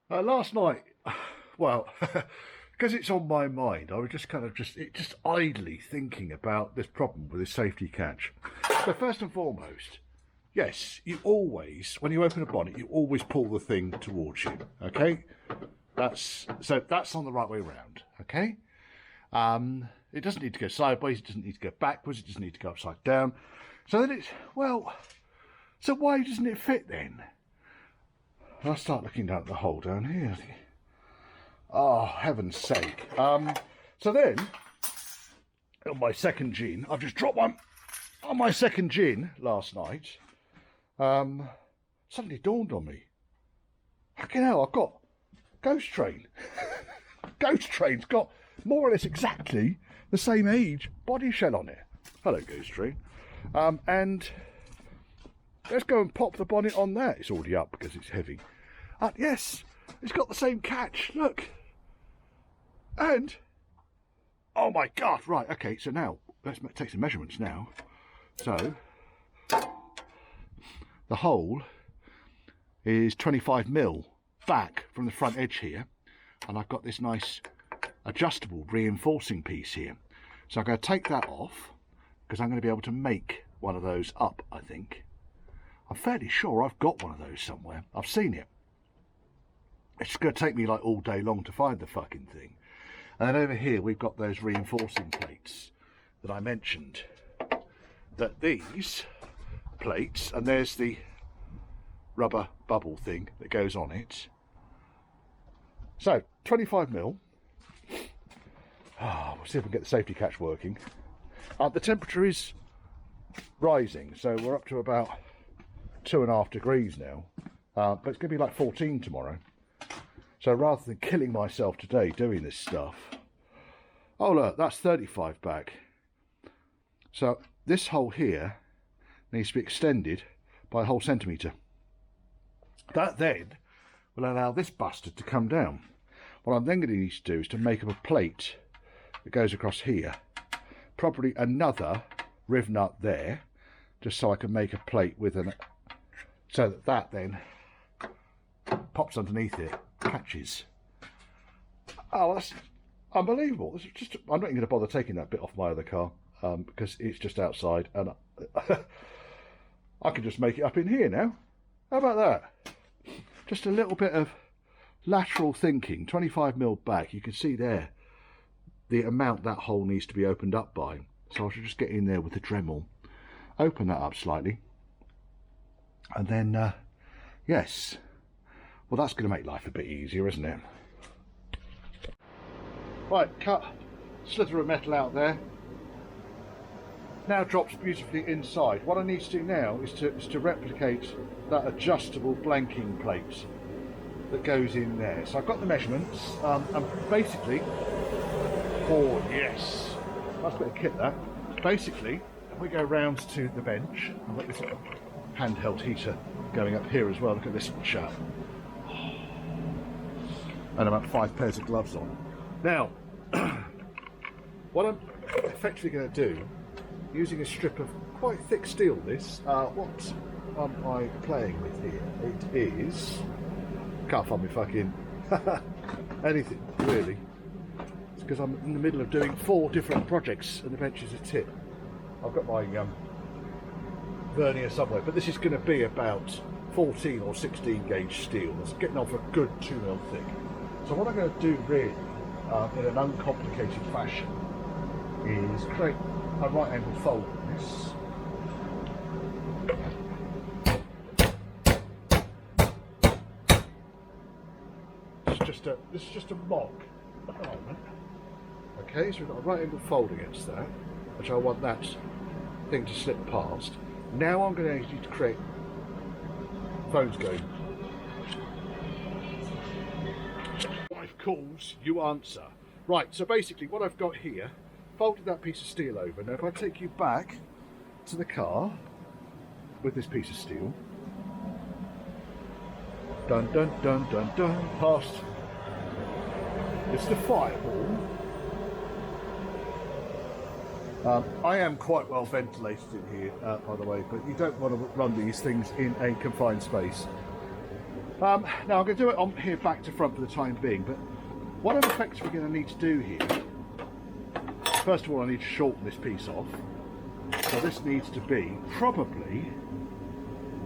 Last night, well, because it's on my mind, I was just just idly thinking about this problem with this safety catch. So first and foremost, yes, you always, when you open a bonnet, you always pull the thing towards you. Okay, that's on the right way round. Okay, it doesn't need to go sideways, it doesn't need to go backwards, it doesn't need to go upside down. So then so why doesn't it fit then? And I start looking down at the hole down here. Oh, heaven's sake. So then, on my second gin, I've just dropped one. On my second gin last night, suddenly dawned on me. Fucking hell, I've got Ghost Train. Ghost Train's got more or less exactly the same age body shell on it. Hello, Ghost Train. And let's go and pop the bonnet on that. It's already up because it's heavy. Yes, it's got the same catch. Look. And, oh my God, right, okay, so now, let's take some measurements now. So, the hole is 25mm back from the front edge here. And I've got this nice adjustable reinforcing piece here. So I'm going to take that off, because I'm going to be able to make one of those up, I think. I'm fairly sure I've got one of those somewhere. I've seen it. It's going to take me like all day long to find the fucking thing. And then over here we've got those reinforcing plates that I mentioned. That these plates, and there's the rubber bubble thing that goes on it. So 25mm. We'll see if we can get the safety catch working. The temperature is rising, so we're up to about 2.5 degrees now. But it's going to be like 14 tomorrow. So rather than killing myself today doing this stuff, oh look, that's 35 back. So this hole here needs to be extended by a whole centimetre. That then will allow this bastard to come down. What I'm then going to need to do is to make up a plate that goes across here. Probably another riv nut there, just so I can make a plate with an, so that then pops underneath it, catches. Oh, that's unbelievable. This is just, I'm not even going to bother taking that bit off my other car because it's just outside, and I can just make it up in here now. How about that? Just a little bit of lateral thinking. 25mm back. You can see there the amount that hole needs to be opened up by. So I should just get in there with the Dremel, open that up slightly, and then yes, well, that's going to make life a bit easier, isn't it? Right, cut slither of metal out there. Now drops beautifully inside. What I need to do now is to replicate that adjustable blanking plate that goes in there. So I've got the measurements, and basically, oh yes, that's a bit of kit that. Basically, if we go round to the bench, I've got this handheld heater going up here as well. Look at this chap. And about 5 pairs of gloves on. Now, what I'm effectively going to do, using a strip of quite thick steel, what am I playing with here? It is, can't find me fucking anything really. It's because I'm in the middle of doing 4 different projects and the bench is a tip. I've got my vernier somewhere, but this is going to be about 14 or 16 gauge steel. It's getting off a good 2mm thick. So what I'm going to do really, in an uncomplicated fashion, is create a right angle fold on this. This is just a mock at the moment. Okay, so we've got a right angle fold against that, which I want that thing to slip past. Now I'm going to need to create phones going. Wife calls, you answer. Right, so basically what I've got here, folded that piece of steel over. Now if I take you back to the car with this piece of steel, dun dun dun dun dun, past, it's the fireball. I am quite well ventilated in here, by the way, but you don't want to run these things in a confined space. Now I'm going to do it on here back to front for the time being, but what are the effects we're going to need to do here? First of all, I need to shorten this piece off. So this needs to be probably,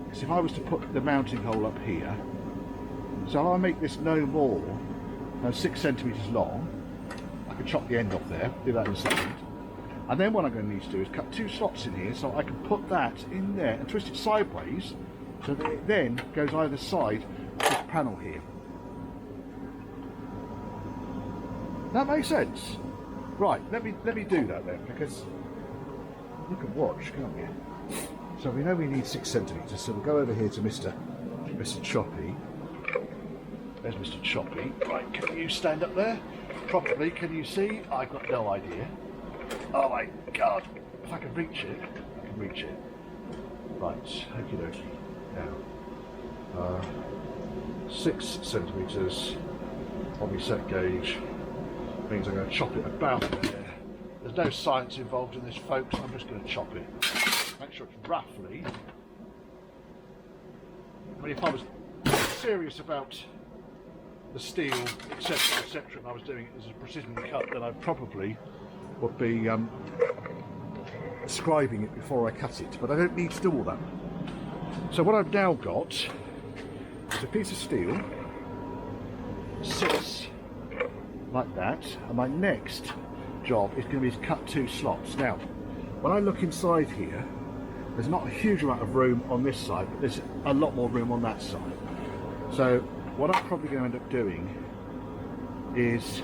because if I was to put the mounting hole up here, so I make this no more than 6 centimetres long. I can chop the end off there, do that in a second. And then what I'm going to need to do is cut 2 slots in here so I can put that in there and twist it sideways so that it then goes either side of this panel here. That makes sense? Right, let me do that then, because you can watch, can't you? So we know we need 6 centimetres, so we'll go over here to Mr. Choppy. There's Mr. Choppy. Right, can you stand up there? Properly, can you see? I've got no idea. Oh my god! If I can reach it, I can reach it. Right, okie dokie. Now, 6 centimetres on my set gauge means I'm going to chop it about there. There's no science involved in this, folks. I'm just going to chop it. Make sure it's roughly. I mean, if I was serious about the steel, etc., and I was doing it as a precision cut, then I probably would be scribing it before I cut it, but I don't need to do all that. So what I've now got is a piece of steel, 6 like that, and my next job is going to be to cut 2 slots. Now, when I look inside here, there's not a huge amount of room on this side, but there's a lot more room on that side. So what I'm probably going to end up doing is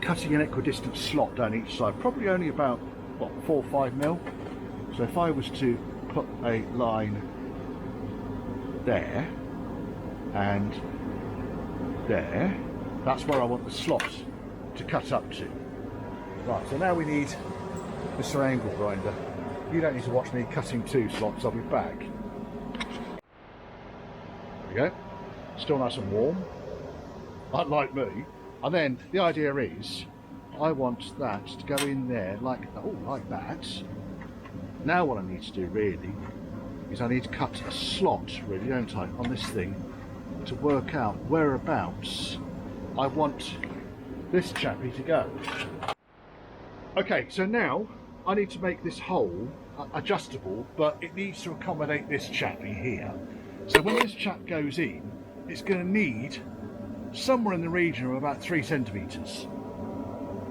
cutting an equidistant slot down each side, probably only about, what, 4 or 5 mil. So if I was to put a line there and there, that's where I want the slot to cut up to. Right, so now we need Mr. Angle Grinder. You don't need to watch me cutting 2 slots, I'll be back. There we go. Still nice and warm, unlike me. And then the idea is, I want that to go in there like, oh, like that. Now what I need to do really is I need to cut a slot, really, don't I, on this thing to work out whereabouts I want this chappy to go. Okay, so now I need to make this hole adjustable, but it needs to accommodate this chappy here. So when this chap goes in, it's going to need somewhere in the region of about 3 centimetres.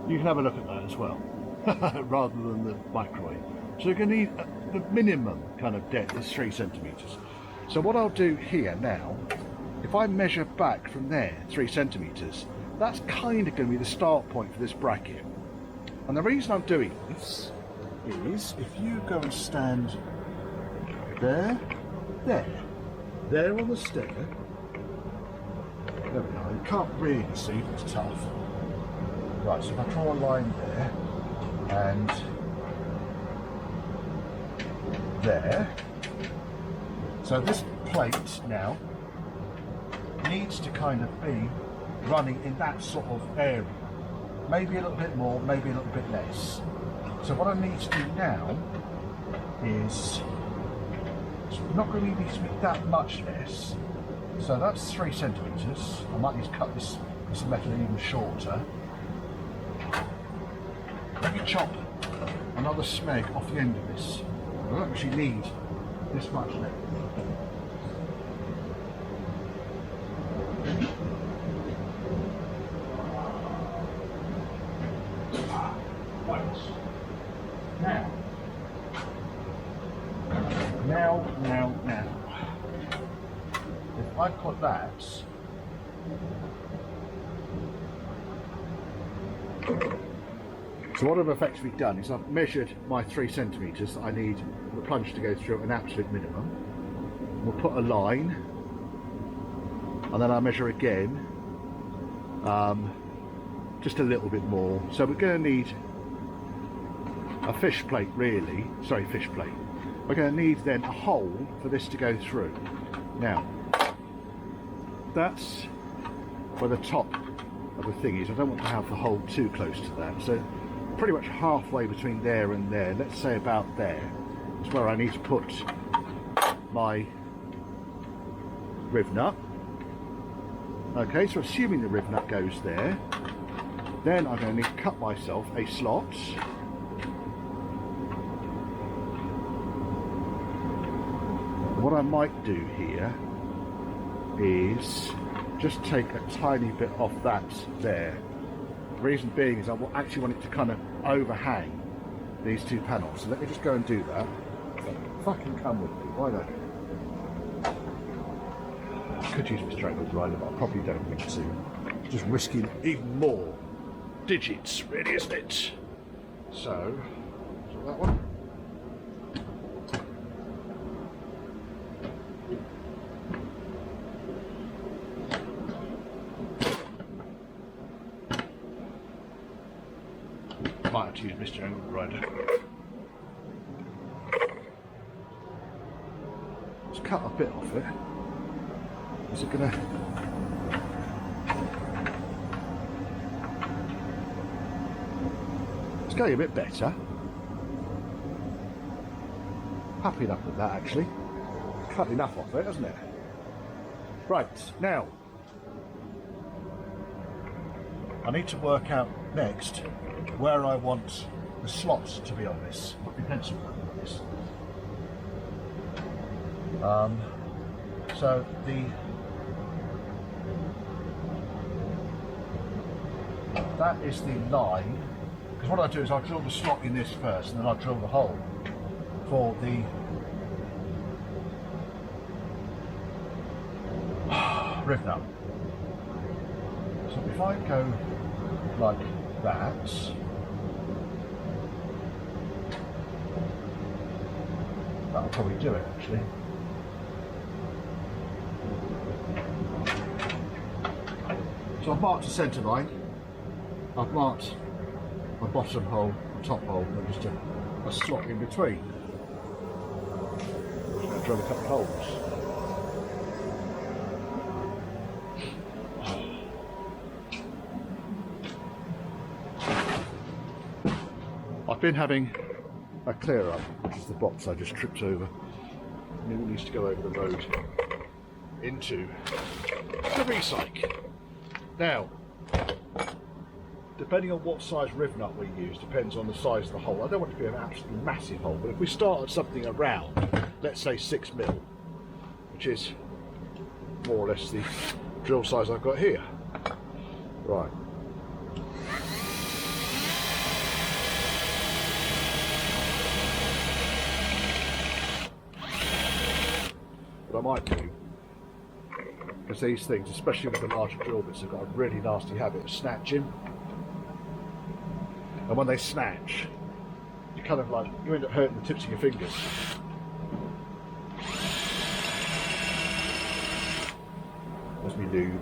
You can have a look at that as well, rather than the microwave. So you're going to need the minimum kind of depth is 3 centimetres. So what I'll do here now, if I measure back from there 3 centimetres, that's kind of going to be the start point for this bracket. And the reason I'm doing this is if you go and stand there on the stair. There we go. You can't really see, but it's tough. Right, so if I draw a line there and there. So this plate now needs to kind of be running in that sort of area. Maybe a little bit more, maybe a little bit less. So what I need to do now is, it's not going to need to be that much less. So that's 3 centimetres. I might need to cut this metal even shorter. Let me chop another smeg off the end of this. I don't actually need this much length. Now. If I put that so what I've effectively done is I've measured my 3 centimetres that I need the plunge to go through an absolute minimum. We'll put a line and then I measure again just a little bit more. So we're going to need a fish plate really, sorry, fish plate. We're going to need then a hole for this to go through. Now, that's where the top of the thing is. I don't want to have the hole too close to that. So pretty much halfway between there and there, let's say about there, is where I need to put my riv nut. Okay, so assuming the riv nut goes there, then I'm going to cut myself a slot. What I might do here is just take a tiny bit off that there. The reason being is I actually want it to kind of overhang these two panels. So let me just go and do that. Fucking come with me, why not? I could use my straight edge grinder, but I probably don't need to. Just risking even more digits, really, isn't it? So that one. Might have to use Mr. Angle Grinder. Let's cut a bit off it. Is it gonna? It's going a bit better. Happy enough with that, actually. Cut enough off it, hasn't it? Right, now I need to work out next where I want the slots to be on this. Put my pencil on this. So that is the line, because what I do is I drill the slot in this first, and then I drill the hole for the riv nut. So if I go like that, that'll probably do it, actually. So I've marked a centre line, I've marked my bottom hole, the top hole, and just a slot in between. I'm just going to drill a couple of holes. I've been having a clear up, which is the box I just tripped over. And it needs to go over the road into the recycle. Now, depending on what size riv nut we use, depends on the size of the hole. I don't want it to be an absolutely massive hole, but if we start at something around, let's say 6mm, which is more or less the drill size I've got here. Right. What I might do, because these things, especially with the larger drill bits, have got a really nasty habit of snatching. And when they snatch, you kind of like, you end up hurting the tips of your fingers. There's me lube.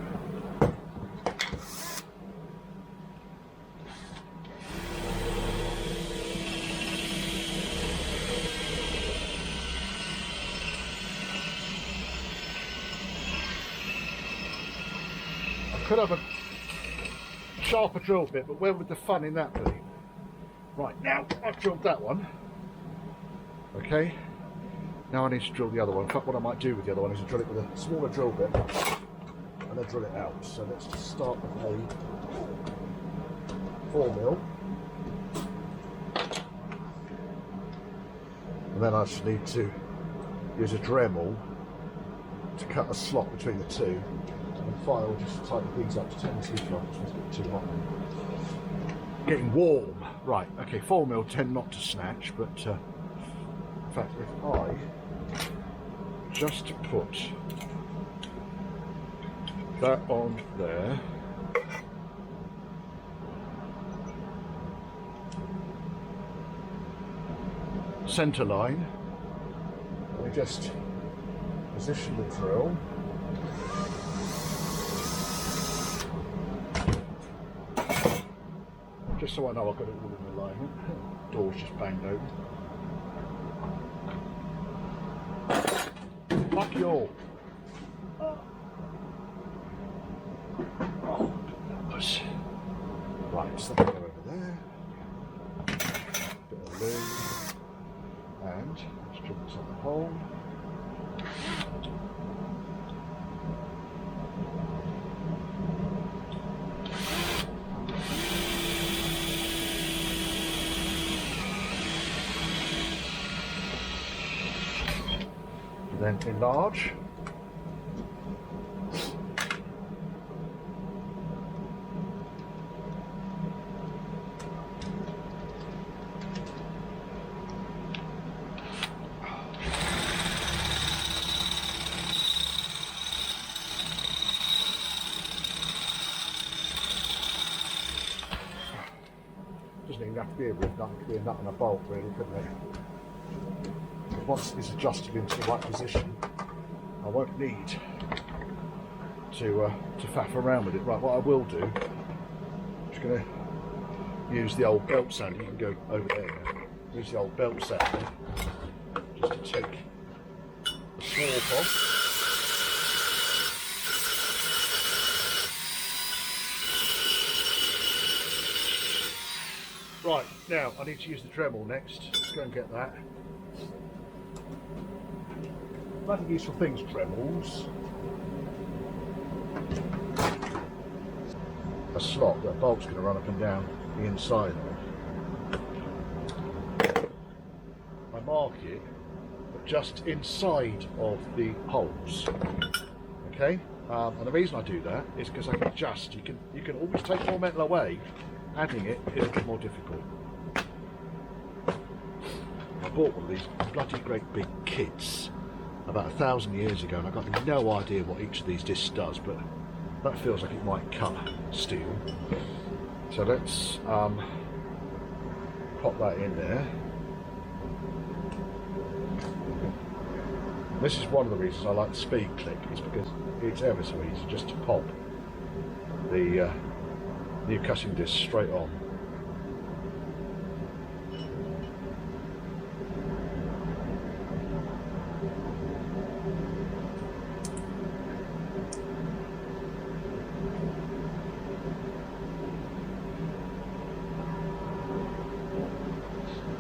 Could have a sharper drill bit, but where would the fun in that be? Right, now I've drilled that one. Okay, now I need to drill the other one. In fact, what I might do with the other one is to drill it with a smaller drill bit and then drill it out. So let's just start with a 4mm. And then I just need to use a Dremel to cut a slot between the two. And file just to tighten things up to turn the heat off, it's a bit too hot. Getting warm. Right, okay, 4mm tend not to snatch, but in fact, if I just put that on there, centre line, we just position the drill. Just so I know I've got it all in alignment. Door's just banged open. Fuck you all. Oh, numbers. Right, so that go over there. Bit of lube. And let's drop this on the hole. then enlarge. Doesn't even have to be a rib nut, it could be a nut and a bolt really, couldn't it? Once it's adjusted into the right position, I won't need to faff around with it. Right, what I will do, I'm just going to use the old belt sander. You can go over there now. Use the old belt sander just to take the swarf off. Right, now I need to use the Dremel next. Let's go and get that. Bloody useful things, Dremels. A slot that a bolt's going to run up and down the inside of. I mark it just inside of the holes. Okay, and the reason I do that is because I can adjust. You can always take more metal away. Adding it is a bit more difficult. I bought one of these bloody great big kits about 1,000 years ago, and I got no idea what each of these discs does, but that feels like it might cut steel. So let's pop that in there. This is one of the reasons I like the speed click, is because it's ever so easy just to pop the new cutting disc straight on.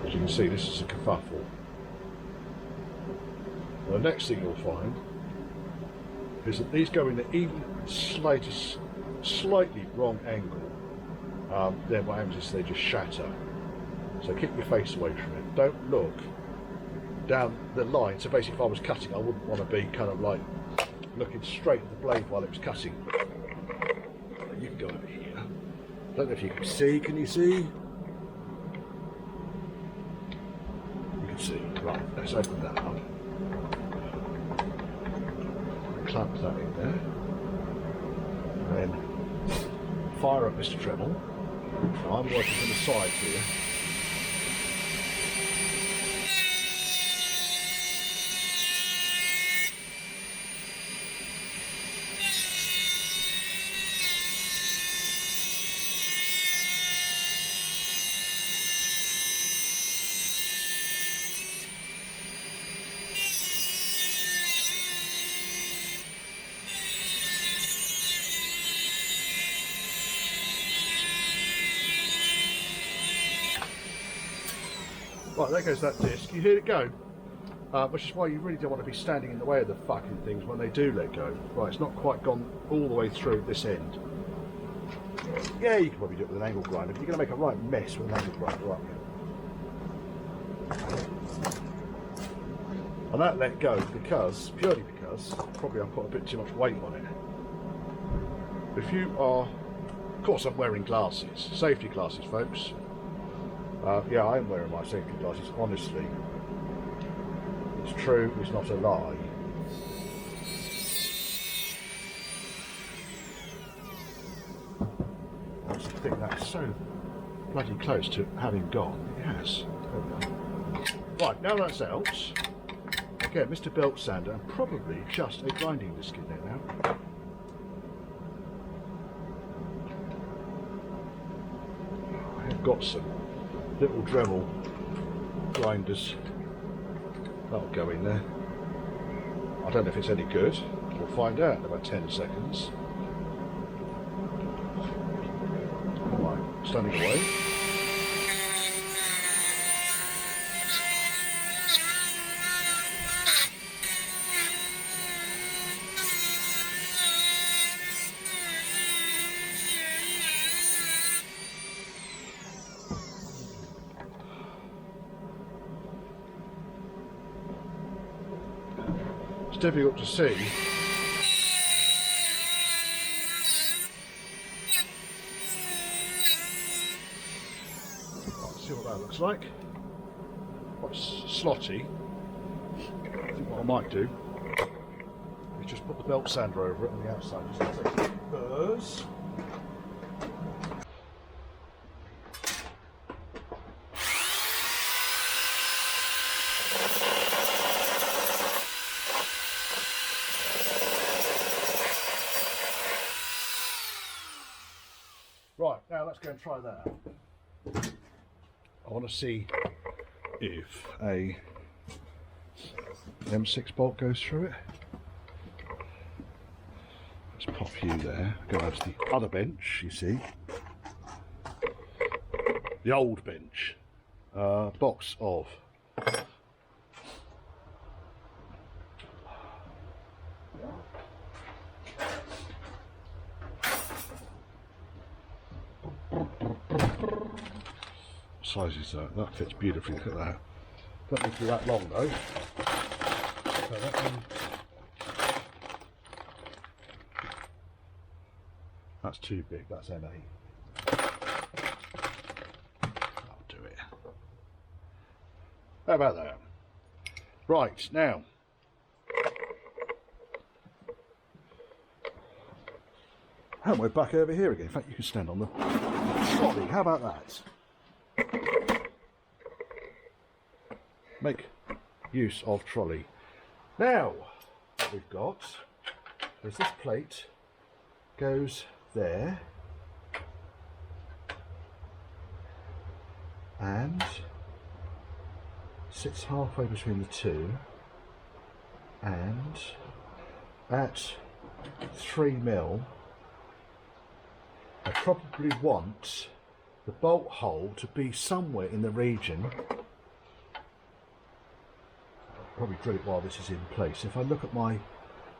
As you can see, this is a kerfuffle. The next thing you'll find is that these go in the even slightly wrong angle. Then what happens is they just shatter. So keep your face away from it. Don't look down the line. So basically, if I was cutting, I wouldn't want to be kind of like looking straight at the blade while it was cutting. You can go over here. I don't know if you can see. Can you see? You can see. Right. Let's open that up. Clamp that in there. And then fire up Mr. Dremel. I'm working from the side here. Right, there goes that disc. You hear it go, which is why you really don't want to be standing in the way of the fucking things when they do let go. Right, it's not quite gone all the way through this end. Yeah, you can probably do it with an angle grinder, but you're going to make a right mess with an angle grinder, aren't you? And that let go purely because, probably I put a bit too much weight on it. If you are, of course I'm wearing glasses, safety glasses folks. Yeah, I am wearing my safety glasses, honestly. It's true, it's not a lie. I also think that's so bloody close to having gone. It has. There we go. Right, now that's out. Again, Mr. Belt Sander, and probably just a grinding disc in there now. I have got some little Dremel grinders. That'll go in there. I don't know if it's any good. We'll find out in about 10 seconds. Right, standing away. difficult to see. Let's see what that looks like. Quite slotty. I think what I might do is just put the belt sander over it on the outside, just to take the burrs. Right, now let's go and try that out. I want to see if a M6 bolt goes through it. Let's pop you there. Go over to the other bench, you see. The old bench. Box of size is that? That fits beautifully, look at that. Don't need to be that long though. So that one, that's too big, that's MA. I'll do it. How about that? Right, now. And we're back over here again. In fact, you can stand on the trolley. How about that? Make use of trolley. Now, what we've got is this plate goes there and sits halfway between the two, and at 3mm I probably want the bolt hole to be somewhere in the region. Probably drill it while this is in place. If I look at my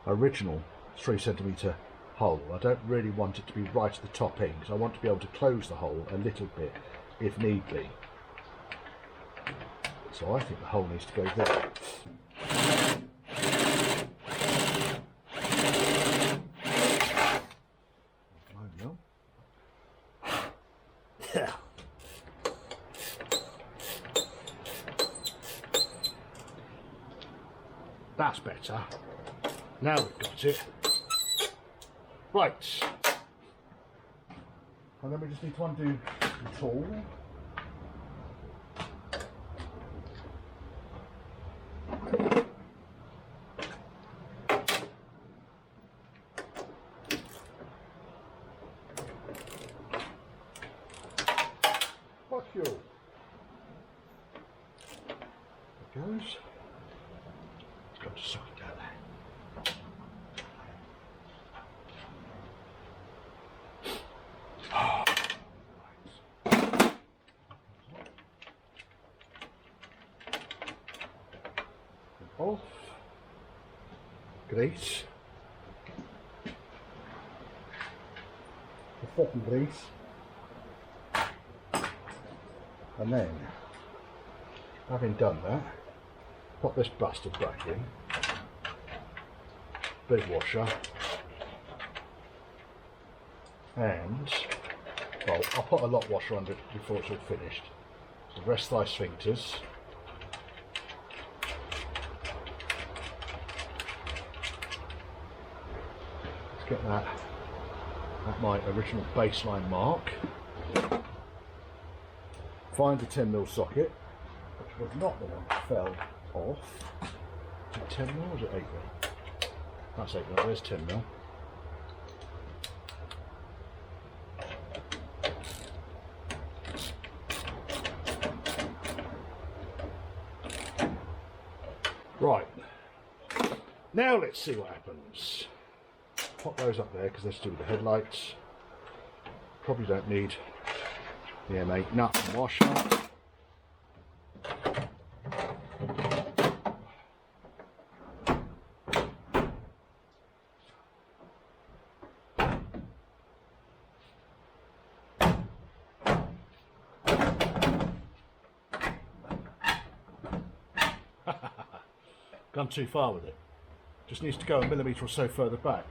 original 3cm hole, I don't really want it to be right at the top end, because I want to be able to close the hole a little bit if need be. So I think the hole needs to go there. Yeah. That's better. Now we've got it. Right. And then we just need to undo the tool. Fuck you. There it goes. Got to suck it down there. Off. Grease. The fucking grease. And then, having done that, put this bastard back in. Big washer. And, well, I'll put a lot washer under it before it's all finished. So rest thy sphincters. Let's get that at my original baseline mark. Find the 10mm socket, which was not the one that fell off. Is it 10mm or is it 8mm? That's 8mm, there's 10mm. Right, now let's see what happens. Pop those up there because they're still with the headlights. Probably don't need the M8 nut and washer. Gone too far with it. just needs to go a millimetre or so further back.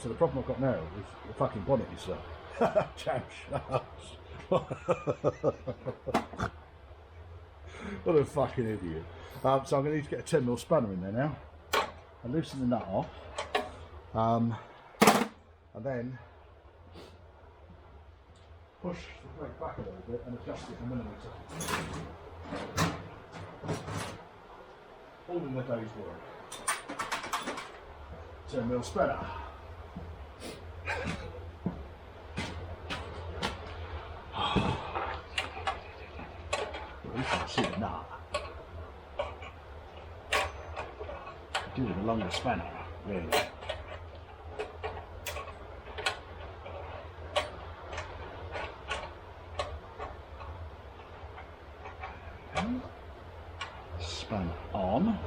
So the problem I've got now is the fucking bonnet is jam shut. What a fucking idiot. So I'm going to need to get a 10mm spanner in there now and loosen the nut off, and then push the brake back a little bit and adjust it a millimetre. All in the day's work. 10mm spanner. You can see the nut. Do with a longer spanner, really. Span on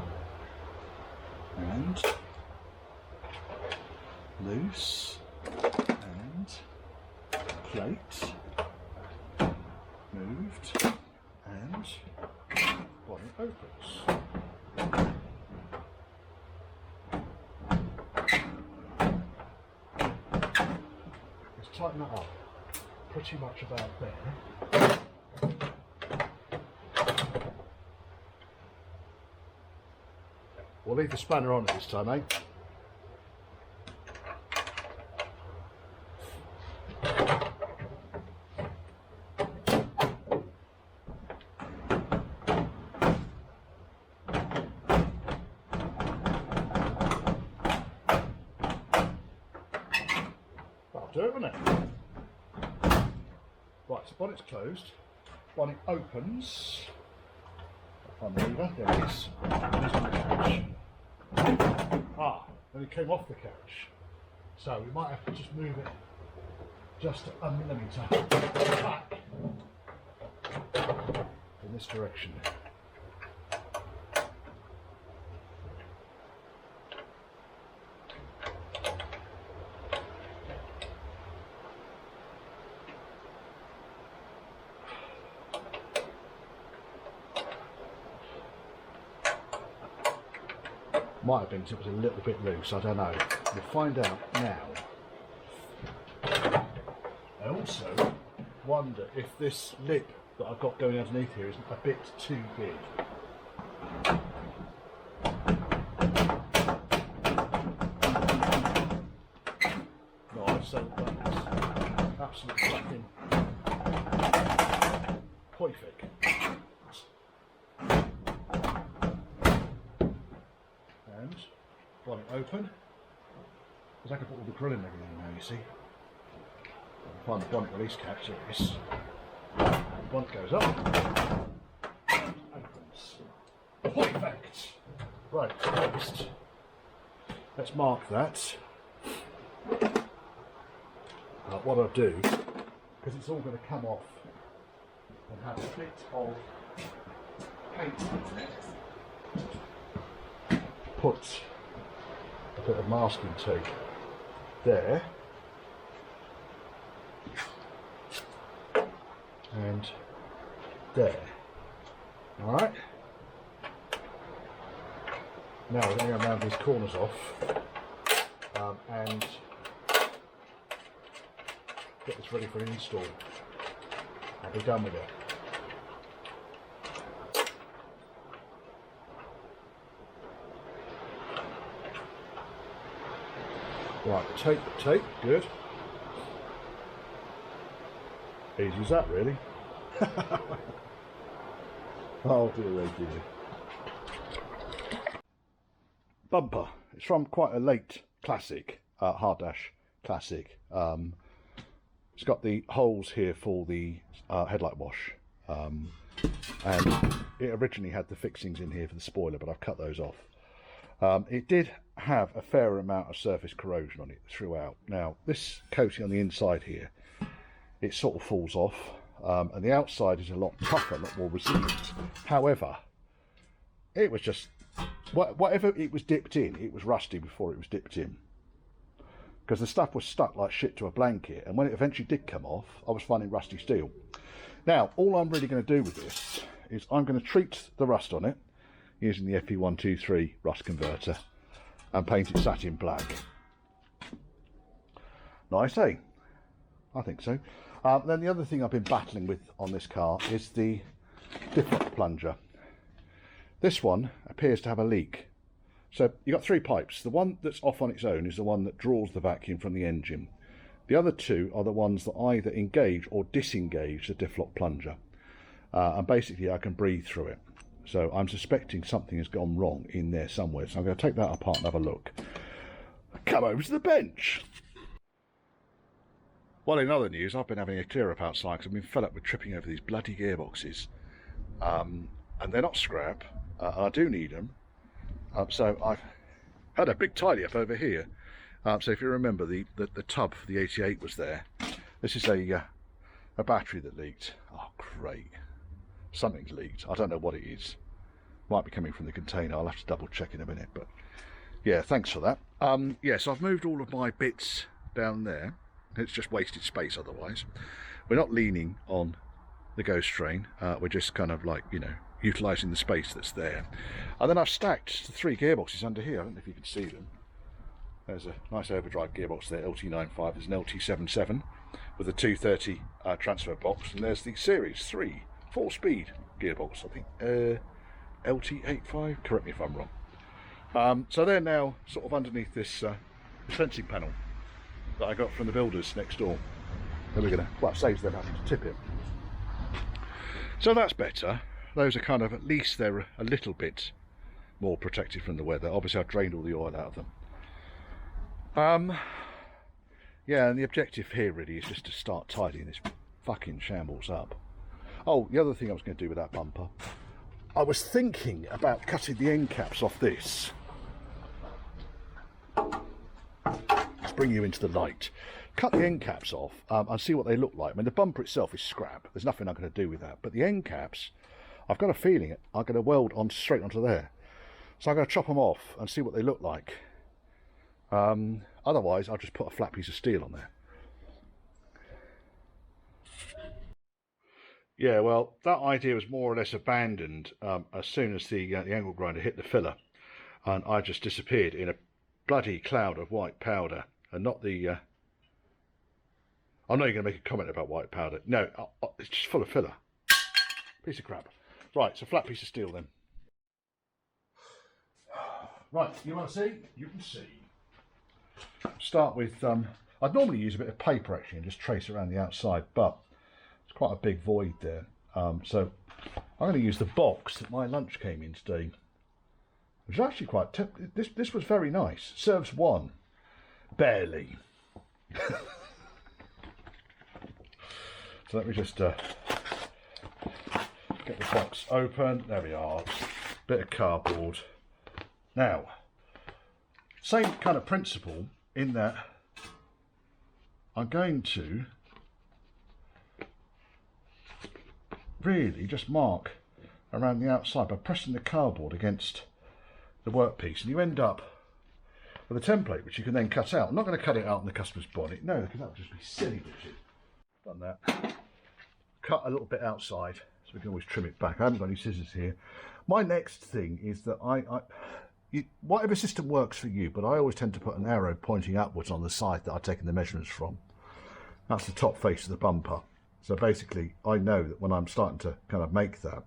and loose and plate moved and bonnet opens. Let's tighten that up pretty much about there. We'll leave the spanner on at this time, eh? That'll do it, won't it? Right, so bonnet's closed. Bonnet opens. On the lever, there it is. There's my couch. And it came off the couch. So we might have to just move it just a millimetre back in this direction. Might have been because it was a little bit loose, I don't know. We'll find out now. I also wonder if this lip that I've got going underneath here is a bit too big. No, so that's absolutely fucking perfect. And bonnet open, because I can put all the grill and everything now, you see. Find the bonnet release catch, there it is. The bonnet goes up and opens. Perfect! Right, next, let's mark that. What I'll do, because it's all going to come off and have a bit of paint on it, put a bit of masking tape there and there. Alright, now we're going to go around these corners off and get this ready for an install and be done with it. Right, tape, good. Easy as that, really. Oh dear. Bumper. It's from quite a late classic, hard dash classic. It's got the holes here for the headlight wash, and it originally had the fixings in here for the spoiler, but I've cut those off. It did have a fair amount of surface corrosion on it throughout. Now this coating on the inside here, it sort of falls off, and the outside is a lot tougher, a lot more resilient. However, it was just, whatever it was dipped in, it was rusty before it was dipped in, because the stuff was stuck like shit to a blanket, and when it eventually did come off, I was finding rusty steel. Now all I'm really going to do with this is I'm going to treat the rust on it using the Fe123 rust converter, and paint it satin black. Nice, eh? I think so. Then the other thing I've been battling with on this car is the diff plunger. This one appears to have a leak. So you've got 3 pipes. The one that's off on its own is the one that draws the vacuum from the engine. The other 2 are the ones that either engage or disengage the diff lock plunger. And basically I can breathe through it. So I'm suspecting something has gone wrong in there somewhere. So I'm going to take that apart and have a look. Come over to the bench. Well, in other news, I've been having a clear up outside because I've been fed up with tripping over these bloody gearboxes. And they're not scrap. And I do need them. So I've had a big tidy up over here. So if you remember, the tub for the 88 was there. This is a battery that leaked. Oh, great. Something's leaked. I don't know what it is. Might be coming from the container. I'll have to double check in a minute. But yeah, thanks for that. Yeah, so I've moved all of my bits down there. It's just wasted space otherwise. We're not leaning on the ghost train. We're just kind of like, you know, utilising the space that's there. And then I've stacked the 3 gearboxes under here. I don't know if you can see them. There's a nice overdrive gearbox there, LT95. There's an LT17 with a 230 transfer box. And there's the Series 3 4-speed gearbox, I think. LT85, correct me if I'm wrong. So they're now sort of underneath this fencing panel that I got from the builders next door. Then we're going to, well, it saves them having to tip it. So that's better. Those are kind of, at least they're a little bit more protected from the weather. Obviously I've drained all the oil out of them. Yeah, and the objective here really is just to start tidying this fucking shambles up. Oh, the other thing I was going to do with that bumper, I was thinking about cutting the end caps off this. Let's bring you into the light. Cut the end caps off and see what they look like. I mean, the bumper itself is scrap. There's nothing I'm going to do with that. But the end caps, I've got a feeling I'm going to weld on straight onto there. So I'm going to chop them off and see what they look like. Otherwise, I'll just put a flat piece of steel on there. Yeah, well, that idea was more or less abandoned as soon as the angle grinder hit the filler. And I just disappeared in a bloody cloud of white powder. And not the... I know you're going to make a comment about white powder. No, it's just full of filler. Piece of crap. Right, so flat piece of steel then. Right, you want to see? You can see. Start with, I'd normally use a bit of paper actually and just trace around the outside, but it's quite a big void there. So I'm going to use the box that my lunch came in today. It was actually quite, this was very nice. Serves 1. Barely. So let me just get the box open. There we are. Bit of cardboard. Now, same kind of principle in that I'm going to really just mark around the outside by pressing the cardboard against the workpiece, and you end up with a template which you can then cut out. I'm not going to cut it out in the customer's bonnet, no, because that would just be silly, Richard. Done that. Cut a little bit outside so we can always trim it back. I haven't got any scissors here. My next thing is that whatever system works for you, but I always tend to put an arrow pointing upwards on the side that I've taken the measurements from. That's the top face of the bumper. So basically I know that when I'm starting to kind of make that,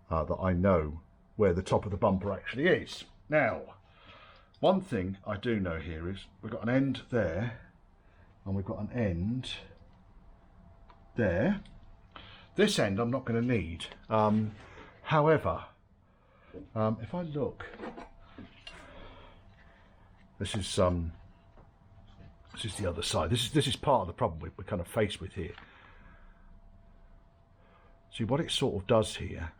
that I know where the top of the bumper actually is. Now, one thing I do know here is we've got an end there and we've got an end there. This end I'm not going to need. However, if I look, this is the other side. This is part of the problem we're kind of faced with here. See what it sort of does here.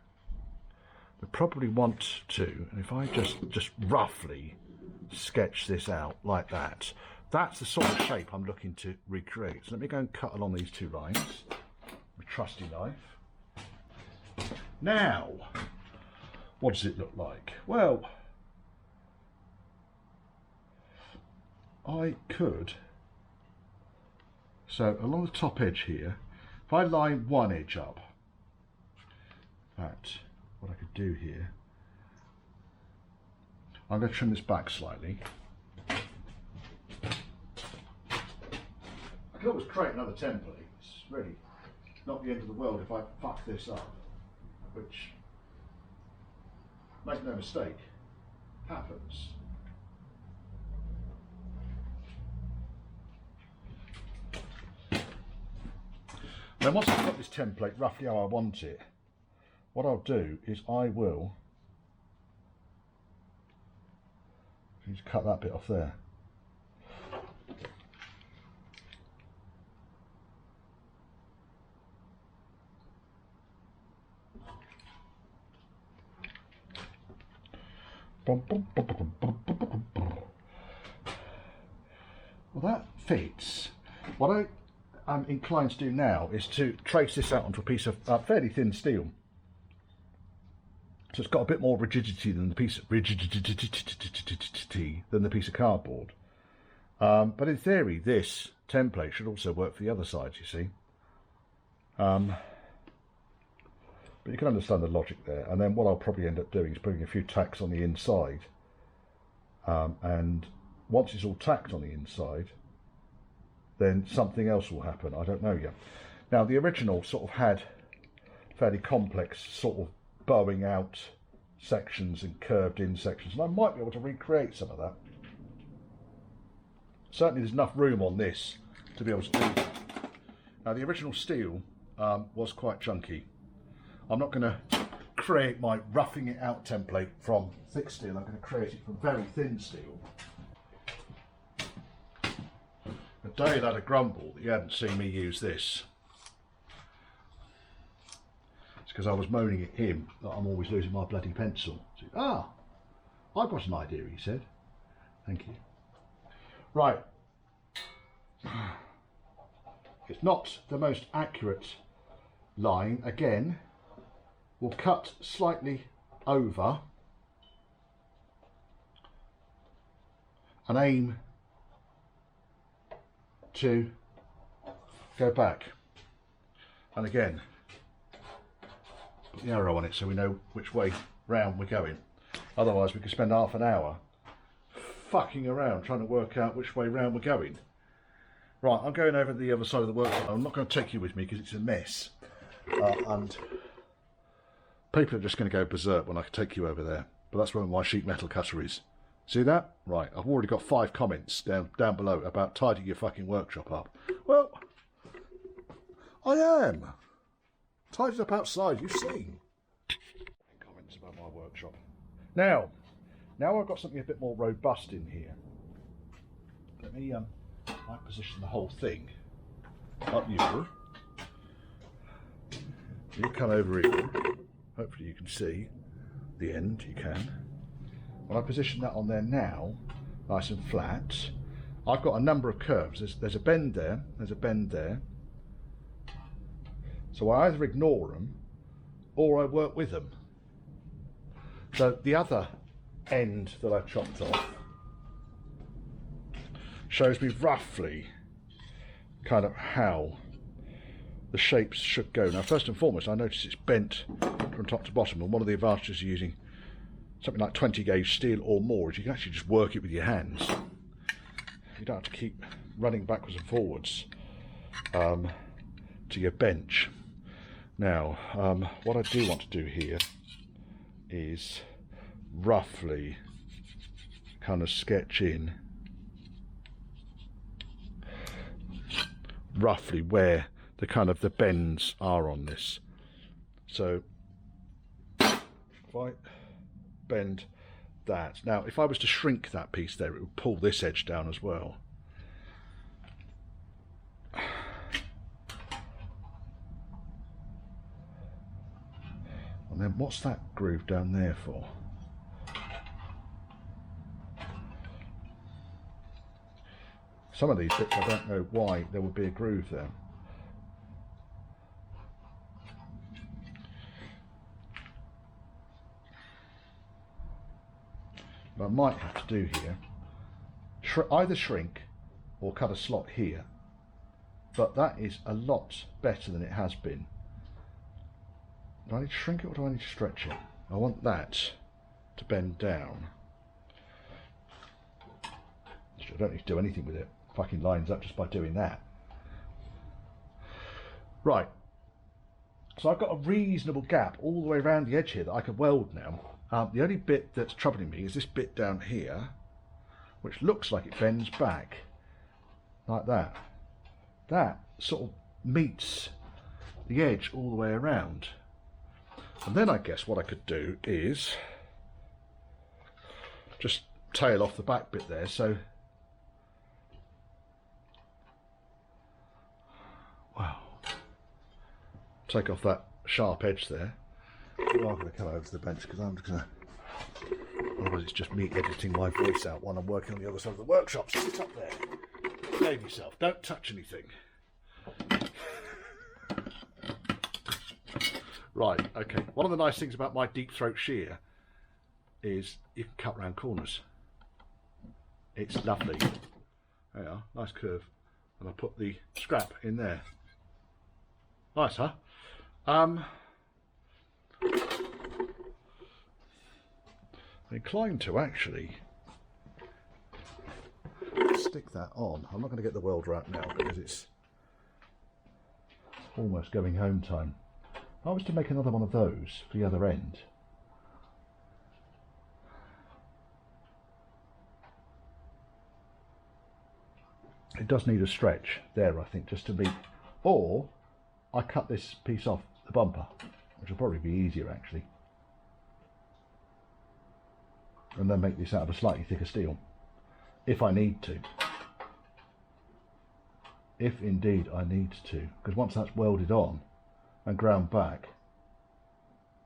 We probably want to, and if I just roughly sketch this out like that, that's the sort of shape I'm looking to recreate. So let me go and cut along these 2 lines. My trusty knife. Now, what does it look like? Well, I could, so along the top edge here, if I line one edge up, that, what I could do here, I'm going to trim this back slightly. I can always create another template. It's really not the end of the world if I fuck this up, which, make no mistake, happens. Then once I've got this template roughly how I want it, what I'll do is I will just cut that bit off there. Well, that fits. What I'm inclined to do now is to trace this out onto a piece of fairly thin steel. So it's got a bit more rigidity than the piece of cardboard. But in theory, this template should also work for the other side, you see. But you can understand the logic there. And then what I'll probably end up doing is putting a few tacks on the inside. And once it's all tacked on the inside, then something else will happen. I don't know yet. Now, the original sort of had fairly complex sort of bowing out sections and curved in sections, and I might be able to recreate some of that. Certainly there's enough room on this to be able to do that. Now, the original steel was quite chunky. I'm not going to create my roughing it out template from thick steel. I'm going to create it from very thin steel. Dale had a grumble that he hadn't seen me use this. It's because I was moaning at him that I'm always losing my bloody pencil. So, I've got an idea, he said. Thank you. Right. It's not the most accurate line. Again, we'll cut slightly over and aim to go back, and again put the arrow on it so we know which way round we're going. Otherwise we could spend half an hour fucking around trying to work out which way round we're going. Right, I'm going over the other side of the workshop. I'm not going to take you with me because it's a mess, and people are just going to go berserk when I take you over there. But that's where my sheet metal cutter is. See that? Right, I've already got 5 comments down below about tidying your fucking workshop up. Well, I am. Tidied up outside, you've seen. Comments about my workshop. Now I've got something a bit more robust in here. Let me position the whole thing up usual. You come over here. Hopefully you can see the end, you can. When I position that on there now, nice and flat, I've got a number of curves. There's a bend there, there's a bend there. So I either ignore them or I work with them. So the other end that I've chopped off shows me roughly kind of how the shapes should go. Now, first and foremost, I notice it's bent from top to bottom, and one of the advantages of using something like 20 gauge steel or more is you can actually just work it with your hands. You don't have to keep running backwards and forwards to your bench. Now, what I do want to do here is roughly kind of sketch in roughly where the kind of the bends are on this. So if I bend that, now if I was to shrink that piece there, it would pull this edge down as well. And then what's that groove down there for? Some of these bits I don't know why there would be a groove there. What I might have to do here, either shrink or cut a slot here, but that is a lot better than it has been. Do I need to shrink it or do I need to stretch it? I want that to bend down. I don't need to do anything with it. Fucking lines up just by doing that. Right, so I've got a reasonable gap all the way around the edge here that I could weld now. The only bit that's troubling me is this bit down here, which looks like it bends back like that. That sort of meets the edge all the way around. And then I guess what I could do is just tail off the back bit there. So, wow, take off that sharp edge there. I'm going to come over to the bench because I'm just going to, otherwise it's just me editing my voice out while I'm working on the other side of the workshop. Sit up there, behave yourself, don't touch anything. Right, okay. One of the nice things about my deep throat shear is you can cut round corners. It's lovely. There you are, nice curve. And I put the scrap in there. Nice, huh? I'm inclined to actually stick that on. I'm not going to get the welder out now because it's almost going home time. If I was to make another one of those for the other end, it does need a stretch there, I think, just to meet, or I cut this piece off the bumper, which will probably be easier actually, and then make this out of a slightly thicker steel if I need to, if indeed I need to, because once that's welded on and ground back,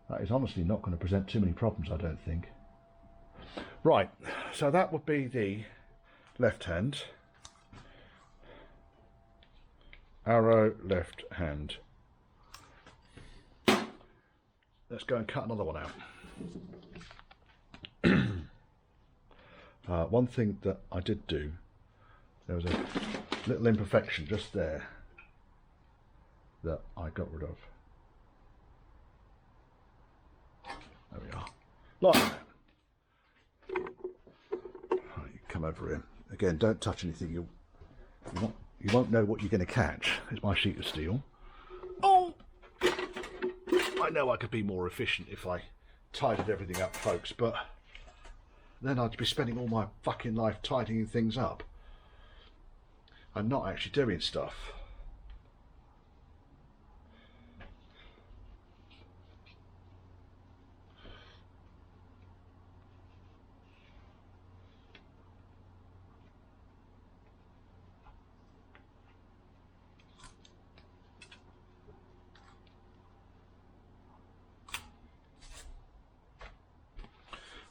that is honestly not going to present too many problems, I don't think. Right, so that would be the left hand, arrow left hand. Let's go and cut another one out. One thing that I did do, there was a little imperfection just there that I got rid of. There we are. Like that. Right, you come over here. Again, don't touch anything. You won't know what you're going to catch. It's my sheet of steel. Oh! I know I could be more efficient if I tidied everything up, folks, but then I'd be spending all my fucking life tidying things up and not actually doing stuff.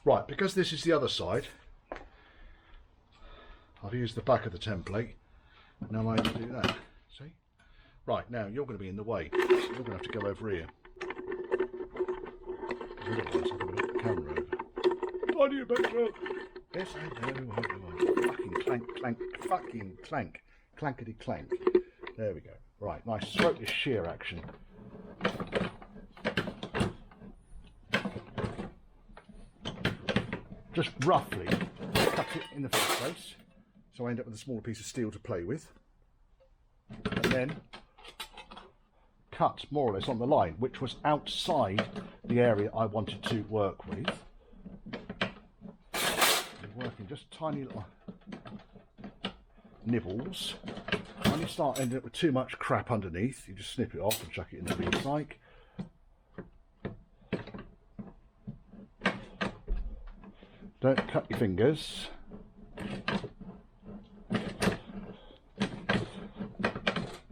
Right, because this is the other side, I've used the back of the template. Now I can do that. See? Right, now you're going to be in the way. So you're going to have to go over here. Otherwise I'm going to knock the camera over. I need a better. Yes, I know. Fucking clank, clank, fucking clank. Clankety clank. There we go. Right, nice throatless shear action. Just roughly cut it in the first place, so I end up with a smaller piece of steel to play with, and then cut more or less on the line, which was outside the area I wanted to work with. You're working just tiny little nibbles. When you start ending up with too much crap underneath, you just snip it off and chuck it in the recycle. Don't cut your fingers.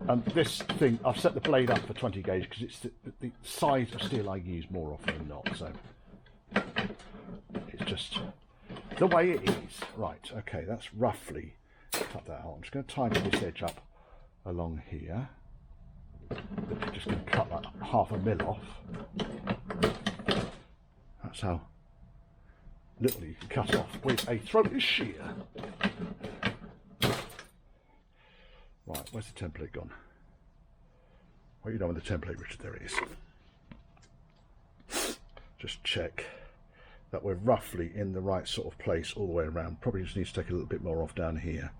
And this thing, I've set the blade up for 20 gauge because it's the size of steel I use more often than not. So it's just the way it is. Right, okay, that's roughly cut that out. I'm just going to tighten this edge up along here. I'm just going to cut that 1/2 mil off. That's how little you can cut off with a throatless shear. Right, where's the template gone? What have you done with the template, Richard? There it is. Just check that we're roughly in the right sort of place all the way around. Probably just need to take a little bit more off down here.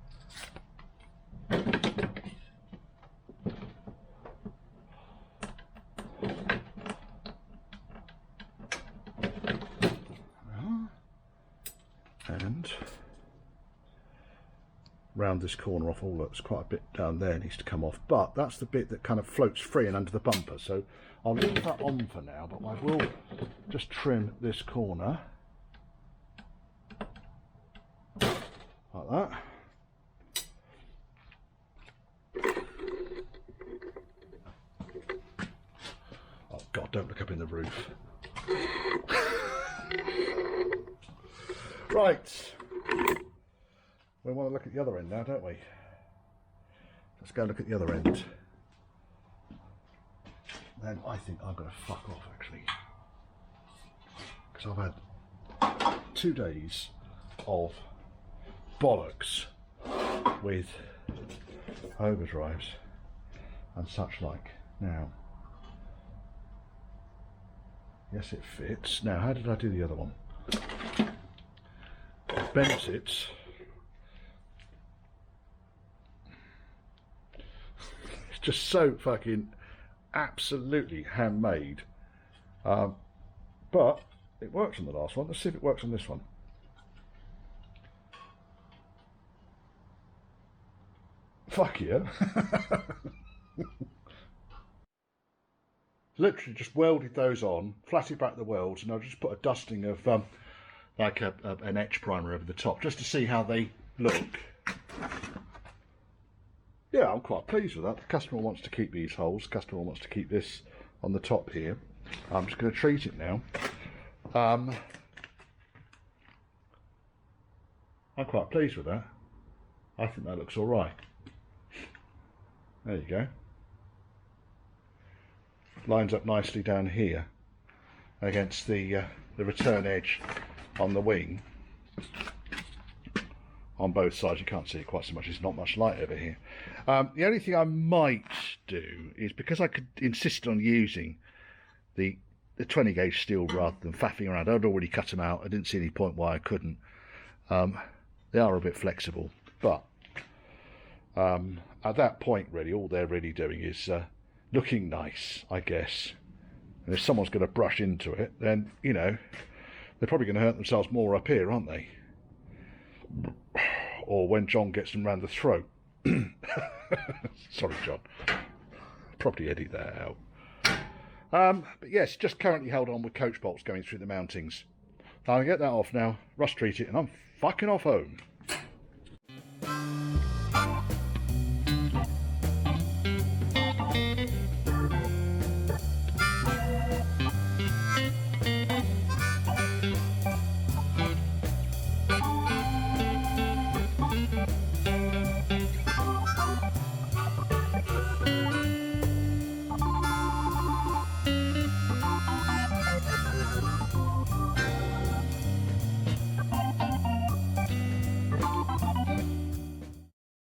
round this corner off. Oh look, there's quite a bit down there needs to come off, but that's the bit that kind of floats free and under the bumper, so I'll leave that on for now, but I will just trim this corner like that. Oh God, don't look up in the roof. Right, we want to look at the other end now, don't we? Let's go look at the other end. Then I think I'm going to fuck off, actually, because I've had 2 days of bollocks with overdrives and such like. Now, yes, it fits. Now, how did I do the other one? I bent it. It's just so fucking absolutely handmade, but it works on the last one. Let's see if it works on this one. Fuck yeah. Literally just welded those on, flatted back the welds, and I'll just put a dusting of like an etch primer over the top just to see how they look. Yeah, I'm quite pleased with that. The customer wants to keep these holes. The customer wants to keep this on the top here. I'm just going to treat it now. I'm quite pleased with that. I think that looks all right. There you go. Lines up nicely down here against the return edge on the wing. On both sides, you can't see it quite so much, there's not much light over here. The only thing I might do is, because I could insist on using the 20 gauge steel rather than faffing around, I'd already cut them out, I didn't see any point why I couldn't. They are a bit flexible, but at that point really all they're really doing is looking nice, I guess. And if someone's going to brush into it, then, you know, they're probably going to hurt themselves more up here, aren't they? Or when John gets them round the throat. Sorry, John. Probably edit that out. But yes, just currently held on with coach bolts going through the mountings. I'll get that off now, rust treat it, and I'm fucking off home.